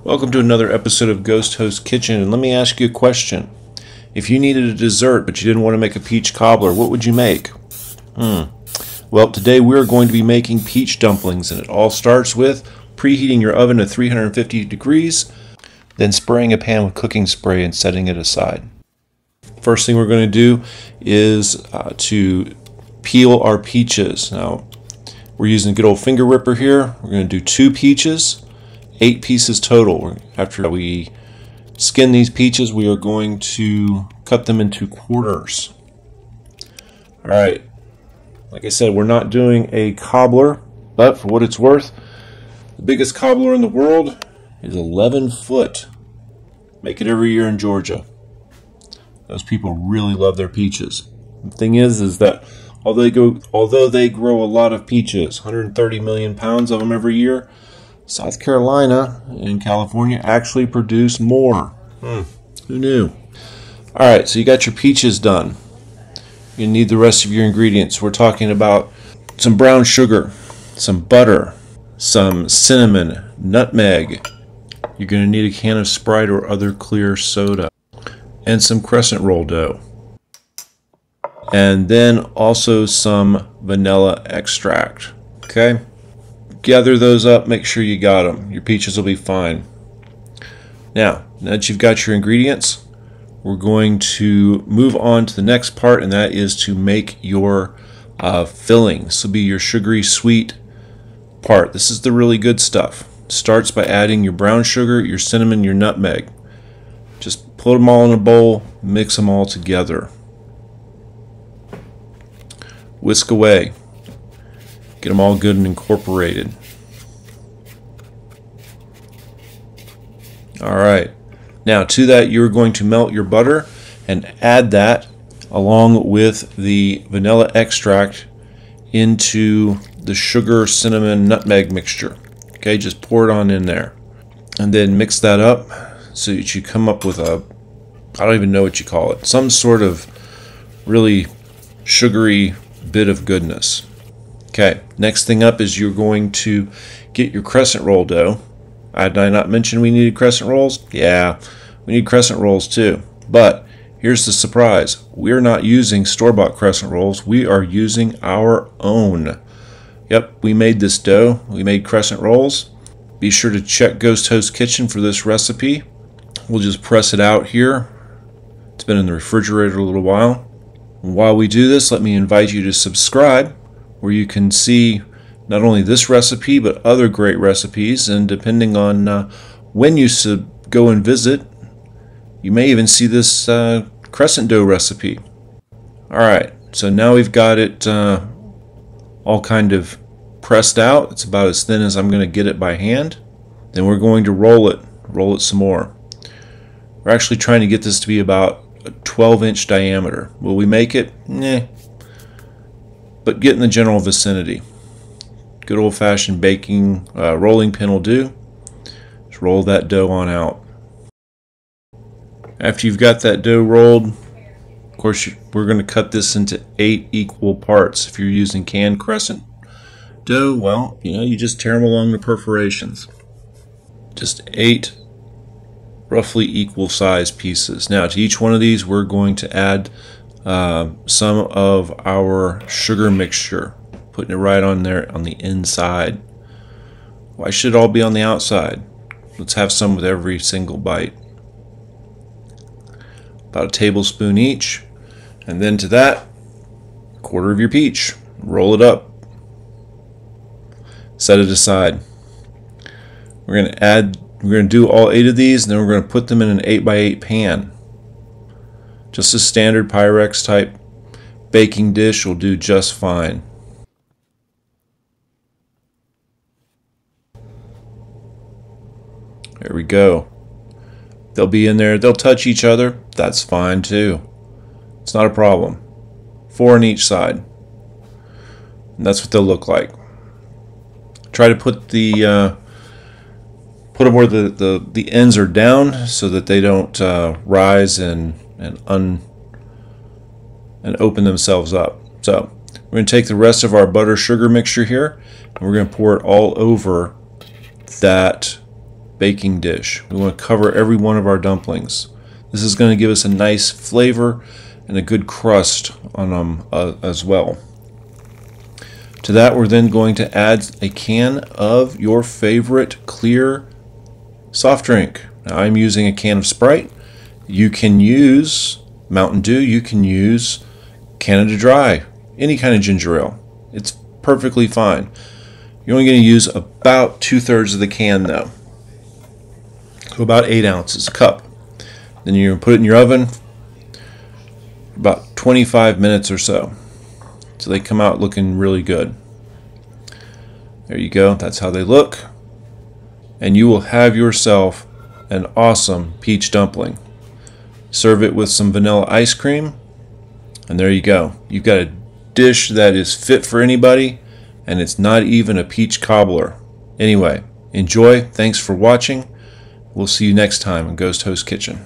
Welcome to another episode of Ghost Host Kitchen, and let me ask you a question. If you needed a dessert but you didn't want to make a peach cobbler, what would you make? Well, today we're going to be making peach dumplings, and it all starts with preheating your oven to 350 degrees, then spraying a pan with cooking spray and setting it aside. First thing we're going to do is to peel our peaches. Now, we're using a good old finger ripper here. We're going to do 2 peaches, 8 pieces total. After we skin these peaches, we are going to cut them into quarters. Alright, like I said, we're not doing a cobbler, but for what it's worth, the biggest cobbler in the world is 11 foot. Make it every year in Georgia. Those people really love their peaches. The thing is that although they grow a lot of peaches, 130 million pounds of them every year, South Carolina and California actually produce more. Who knew? Alright, so you got your peaches done. You need the rest of your ingredients. We're talking about some brown sugar, some butter, some cinnamon, nutmeg. You're going to need a can of Sprite or other clear soda, and some crescent roll dough. And then also some vanilla extract. Okay? Gather those up, make sure you got them. Your peaches will be fine. Now that you've got your ingredients, we're going to move on to the next part, and that is to make your filling. This will be your sugary sweet part. This is the really good stuff. It starts by adding your brown sugar, your cinnamon, your nutmeg. Just put them all in a bowl, mix them all together. Whisk away. Get them all good and incorporated. Alright, now to that you're going to melt your butter and add that along with the vanilla extract into the sugar, cinnamon, nutmeg mixture. Okay, just pour it on in there. And then mix that up so that you come up with a, I don't even know what you call it, some sort of really sugary bit of goodness. Okay, next thing up is you're going to get your crescent roll dough. Did I not mention we needed crescent rolls? Yeah, we need crescent rolls too. But here's the surprise. We're not using store-bought crescent rolls. We are using our own. Yep, we made this dough. We made crescent rolls. Be sure to check Ghost Host Kitchen for this recipe. We'll just press it out here. It's been in the refrigerator a little while. While we do this, let me invite you to subscribe, where you can see not only this recipe but other great recipes, and depending on when you go and visit, you may even see this crescent dough recipe. Alright, so now we've got it all kind of pressed out. It's about as thin as I'm going to get it by hand. Then we're going to roll it some more. We're actually trying to get this to be about a 12-inch diameter. Will we make it? Nah. But get in the general vicinity. Good old-fashioned baking rolling pin will do. Just roll that dough on out. After you've got that dough rolled, of course we're going to cut this into 8 equal parts. If you're using canned crescent dough, well, you just tear them along the perforations. Just 8 roughly equal sized pieces. Now to each one of these we're going to add some of our sugar mixture, putting it right on there on the inside. Why should it all be on the outside? Let's have some with every single bite. About a tablespoon each, and then to that, a quarter of your peach. Roll it up. Set it aside. We're going to do all 8 of these, and then we're going to put them in an 8x8 pan. Just a standard Pyrex type baking dish will do just fine. There we go. They'll be in there. They'll touch each other. That's fine too. It's not a problem. 4 on each side. And that's what they'll look like. Try to put them where the ends are down so that they don't rise and open themselves up. So we're going to take the rest of our butter sugar mixture here, and we're going to pour it all over that baking dish. We want to cover every one of our dumplings. This is going to give us a nice flavor and a good crust on them as well. To that, we're then going to add a can of your favorite clear soft drink. Now, I'm using a can of Sprite. You can use Mountain Dew. You can use Canada Dry, any kind of ginger ale. It's perfectly fine. You're only going to use about 2/3 of the can though. So about 8 ounces, a cup. Then you're going to put it in your oven for about 25 minutes or so. So they come out looking really good. There you go. That's how they look. And you will have yourself an awesome peach dumpling. Serve it with some vanilla ice cream. And there you go. You've got a dish that is fit for anybody. And it's not even a peach cobbler. Anyway, enjoy. Thanks for watching. We'll see you next time in Ghost Host Kitchen.